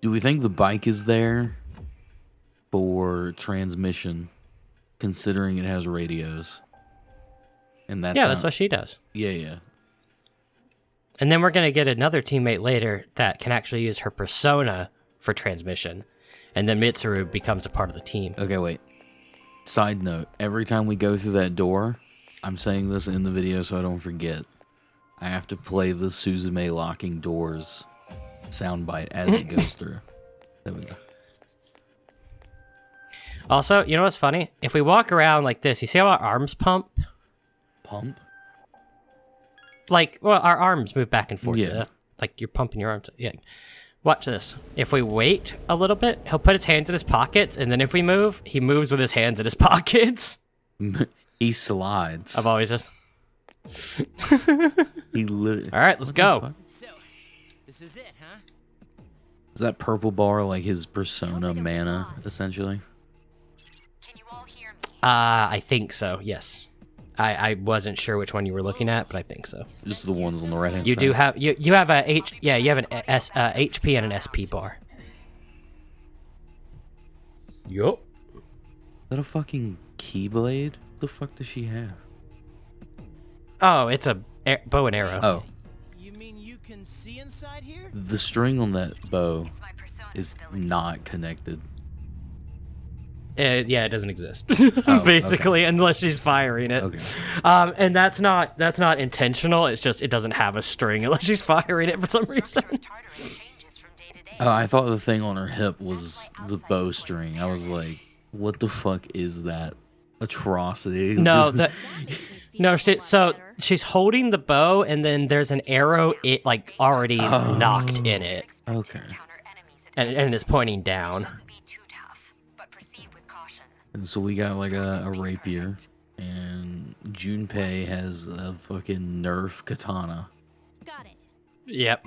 Do we think the bike is there for transmission, considering it has radios? And that's what she does. Yeah. And then we're going to get another teammate later that can actually use her persona for transmission. And then Mitsuru becomes a part of the team. Okay, wait. Side note, every time we go through that door, I'm saying this in the video so I don't forget, I have to play the Suzume locking doors soundbite as it goes through. There we go. Also, you know what's funny? If we walk around like this, you see how our arms pump? Pump? Like, well, our arms move back and forth. Yeah. Like you're pumping your arms. Yeah. Watch this. If we wait a little bit, he'll put his hands in his pockets, and then if we move, he moves with his hands in his pockets. He slides. I've always just... He literally... All right, let's go. So, this is it, huh? Is that purple bar like his persona mana, essentially? Can you all hear me? I think so, yes. I wasn't sure which one you were looking at, but I think so. Just the ones on the right hand side. You do have you have a you have an HP and an SP bar. Yup. Is that a fucking keyblade? What the fuck does she have? Oh, it's a bow and arrow. Oh. You mean you can see inside here? The string on that bow It's my persona is ability. not connected. Yeah, it doesn't exist. Oh, basically, unless she's firing it. Okay. And that's not intentional. It's just it doesn't have a string unless she's firing it for some reason. Structure of Tartarus changes from day to day. Oh, I thought the thing on her hip was the bowstring. I was like, what the fuck is that atrocity? No, so she's holding the bow, and then there's an arrow like already knocked in it, Okay. and it's pointing down. Be too tough, but proceed with caution. And so we got like a rapier, and Junpei has a fucking Nerf katana. Got it. Yep.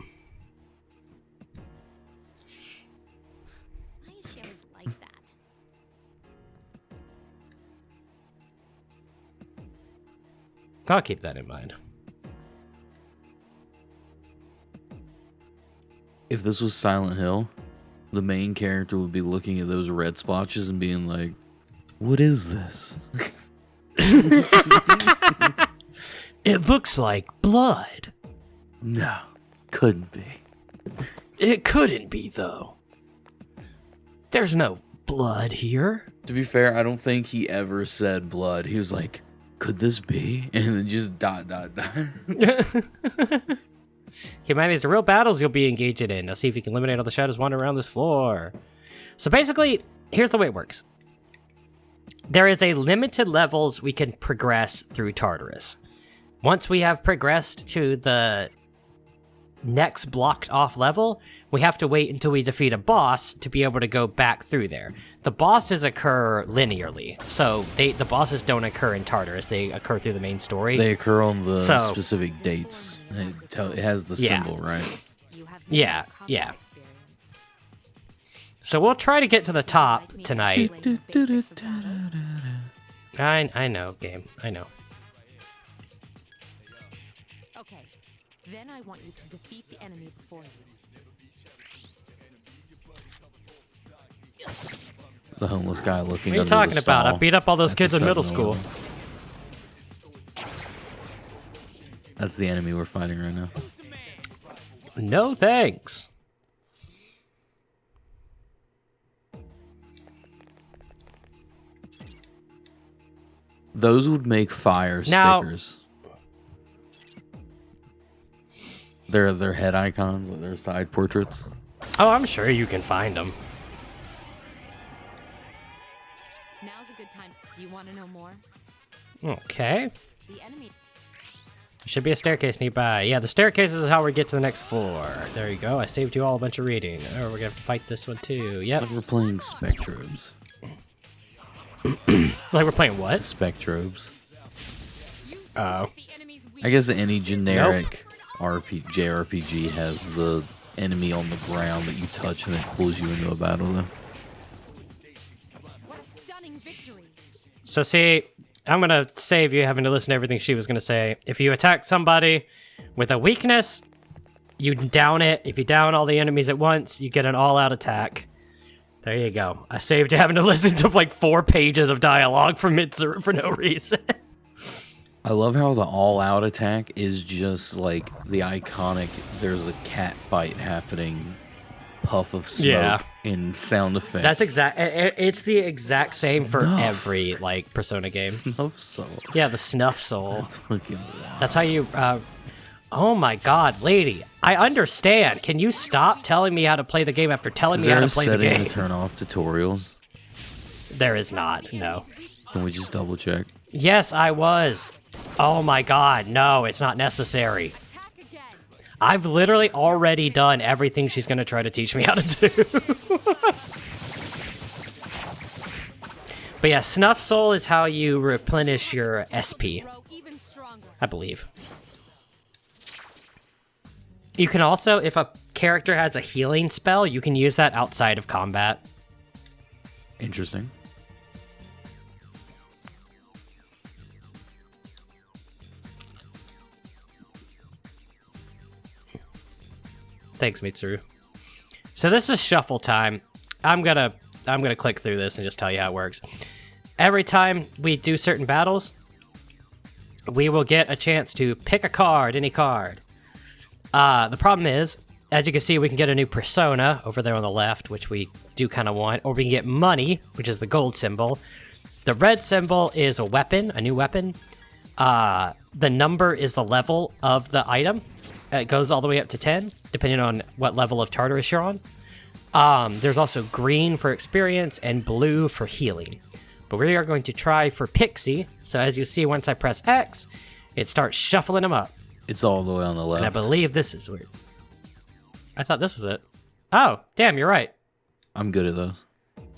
Why is she always like that? I'll keep that in mind. If this was Silent Hill, the main character would be looking at those red splotches and being like, what is this? It looks like blood. No, couldn't be. It couldn't be, though. There's no blood here. To be fair, I don't think he ever said blood. He was like, could this be? And then just ... Humanity's the real battles you'll be engaged in. Now see if you can eliminate all the shadows wandering around this floor. So basically, here's the way it works. There is a limited levels we can progress through Tartarus. Once we have progressed to the next blocked off level, we have to wait until we defeat a boss to be able to go back through there. The bosses occur linearly, so the bosses don't occur in Tartarus. They occur through the main story. They occur on the So- specific dates. It has the Yeah. symbol, right? You have Yeah, no yeah. combat experience. So we'll try to get to the top tonight. I know, game. I know. Okay, then I want you to defeat the enemy before you. The homeless guy looking What are you under talking the about? I stall beat up all those at the kids in middle school. 7-Eleven. That's the enemy we're fighting right now. No thanks. Those would make fire Now- stickers. They're head icons, like their side portraits. Oh, I'm sure you can find them. Now's a good time. Do you want to know more? Okay. The enemy. Should be a staircase nearby. Yeah, the staircase is how we get to the next floor. There you go. I saved you all a bunch of reading. Oh, we're gonna have to fight this one too. It's Yep. like we're playing Spectrobes. Like we're playing what? Spectrobes. Oh. The enemy's weak. I guess any generic JRPG has the enemy on the ground that you touch and it pulls you into a battle. Though. What a stunning victory. So see, I'm gonna save you having to listen to everything she was gonna say. If you attack somebody with a weakness, You down it. If you down all the enemies at once, you get an all-out attack. There you go. I saved you having to listen to like 4 pages of dialogue from Mitsuru for no reason. I love how the all-out attack is just like the iconic there's a cat fight happening puff of smoke and sound effects. That's it's the exact same for Snuff. every like Persona game. Snuff soul. Yeah, the snuff soul. That's fucking wild. That's how you oh my god, lady. I understand. Can you stop telling me how to play the game after telling me how to play the Is there a game? setting to turn off tutorials? There is not. No. Can we just double check? Yes, I was. Oh my god, no, it's not necessary. I've literally already done everything she's gonna try to teach me how to do. But yeah, Snuff Soul is how you replenish your SP, I believe. You can also, if a character has a healing spell, you can use that outside of combat. Interesting. Thanks, Mitsuru. So this is shuffle time. I'm gonna click through this and just tell you how it works. Every time we do certain battles, we will get a chance to pick a card, any card. The problem is, as you can see, we can get a new persona over there on the left, which we do kind of want, or we can get money, which is the gold symbol. The red symbol is a weapon, a new weapon. The number is the level of the item. It goes all the way up to 10, depending on what level of Tartarus you're on. There's also green for experience and blue for healing. But we are going to try for Pixie. So as you see, once I press X, it starts shuffling them up. It's all the way on the left. And I believe this is weird. I thought this was it. Oh, damn, you're right. I'm good at those.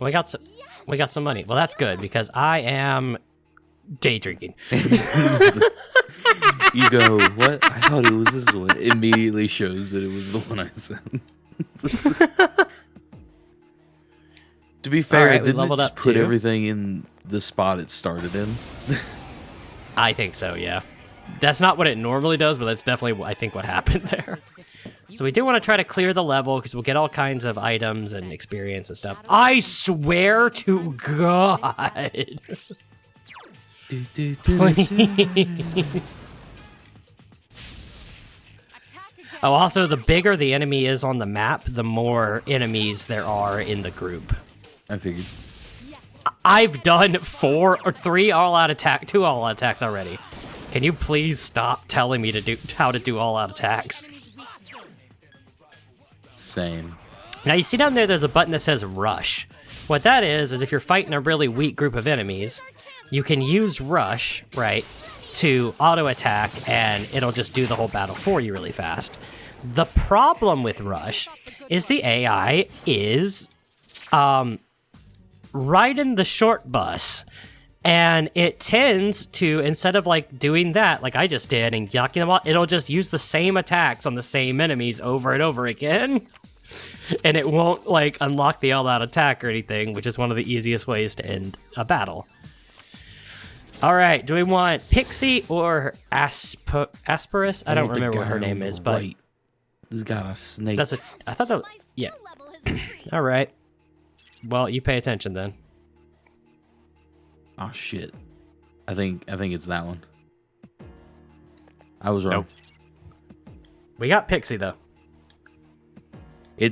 We got some money. Well, that's good because I am day drinking. You go, what? I thought it was this one. It immediately shows that it was the one I said. To be fair, Alright, we didn't it leveled just up put too. everything in the spot it started in? I think so, yeah. That's not what it normally does, but that's definitely, I think, what happened there. So we do want to try to clear the level, because we'll get all kinds of items and experience and stuff. I swear to God! Please. Oh, also, the bigger the enemy is on the map, the more enemies there are in the group. I figured. I've done 2 all-out attacks already. Can you please stop telling me how to do all-out attacks? Same. Now, you see down there's a button that says Rush. What that is if you're fighting a really weak group of enemies, you can use Rush, right, to auto-attack, and it'll just do the whole battle for you really fast. The problem with Rush is the AI is riding the short bus, and it tends to, instead of like doing that like I just did and knocking them off, it'll just use the same attacks on the same enemies over and over again. And it won't like unlock the all-out attack or anything, which is one of the easiest ways to end a battle. All right, do we want Pixie or Asperus? I don't remember what her name is, but right. This got a snake. I thought that. Yeah. All right. Well, you pay attention then. Oh shit! I think it's that one. I was wrong. Nope. We got Pixie though. I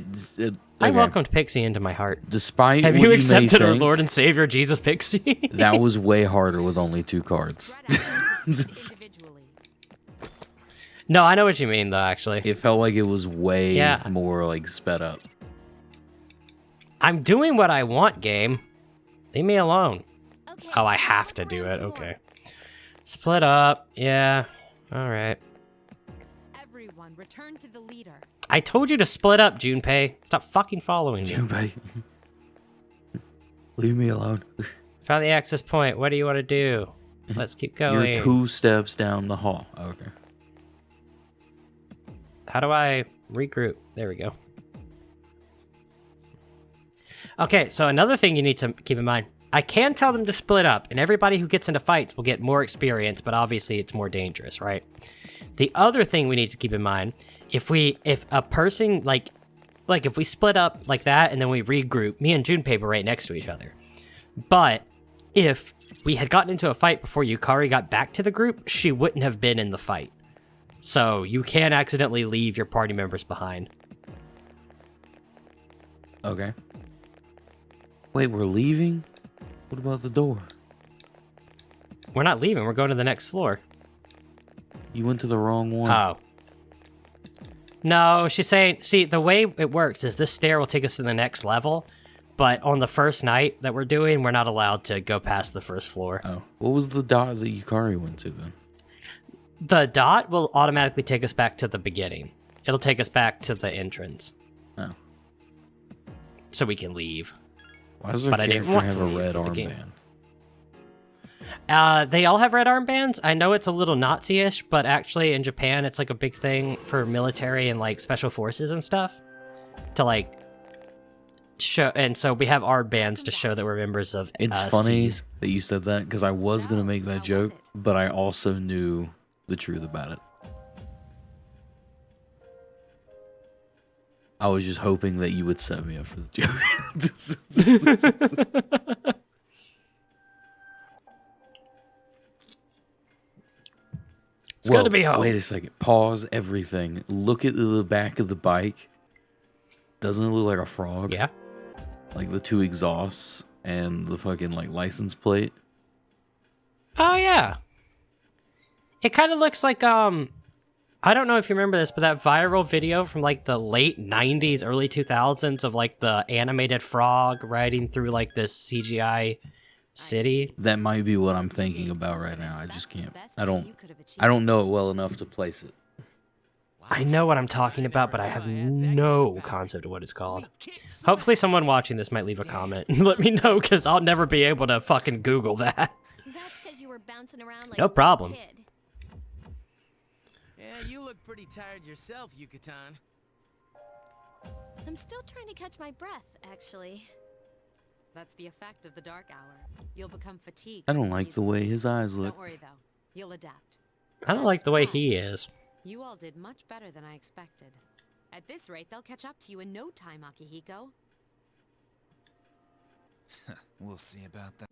okay. welcomed Pixie into my heart. Despite Have what you may accepted our think, Lord and Savior Jesus Pixie? that was way harder with only 2 cards. No, I know what you mean though. Actually, It felt like it was way Yeah. more like sped up. I'm doing what I want, game. Leave me alone. Oh, I have to do it. Okay. Split up. Yeah. All right. Everyone, return to the leader. I told you to split up, Junpei. Stop fucking following me. Junpei, leave me alone. Found the access point. What do you want to do? Let's keep going. You're 2 steps down the hall. Okay. How do I regroup? There we go. Okay, so another thing you need to keep in mind. I can tell them to split up, and everybody who gets into fights will get more experience, but obviously it's more dangerous, right? The other thing we need to keep in mind if a person like if we split up like that and then we regroup, me and Junpei were right next to each other. But if we had gotten into a fight before Yukari got back to the group, she wouldn't have been in the fight. So you can accidentally leave your party members behind. Okay. Wait, we're leaving? What about the door? We're not leaving, we're going to the next floor. You went to the wrong one. Oh. No, she's saying, see, the way it works is this stair will take us to the next level, but on the first night that we're doing, we're not allowed to go past the first floor. Oh. What was the dot that Yukari went to then? The dot will automatically take us back to the beginning. It'll take us back to the entrance. Oh. So we can leave. Why does our But I didn't character want have to a leave red the game. armband? They all have red armbands. I know it's a little Nazi-ish, but actually in Japan, it's like a big thing for military and like special forces and stuff to like show. And so we have armbands to show that we're members of. It's funny Cs. that you said that because I was going to make that joke, but I also knew the truth about it. I was just hoping that you would set me up for the joke. It's good to be home. Wait a second. Pause everything. Look at the back of the bike. Doesn't it look like a frog? Yeah. Like the two exhausts and the fucking like license plate. Oh yeah. It kind of looks like I don't know if you remember this, but that viral video from like the late 90s, early 2000s of like the animated frog riding through like this CGI city. That might be what I'm thinking about right now. I just can't. I don't know it well enough to place it. I know what I'm talking about, but I have no concept of what it's called. Hopefully someone watching this might leave a comment and let me know, because I'll never be able to fucking Google that. That's because you were bouncing around like No a little problem. kid. Yeah, you look pretty tired yourself, Yucatan. I'm still trying to catch my breath, actually. That's the effect of the dark hour. You'll become fatigued. I don't like the way his eyes look. Don't worry though, you'll adapt. I don't like the way he is. You all did much better than I expected. At this rate, they'll catch up to you in no time, Akihiko. We'll see about that.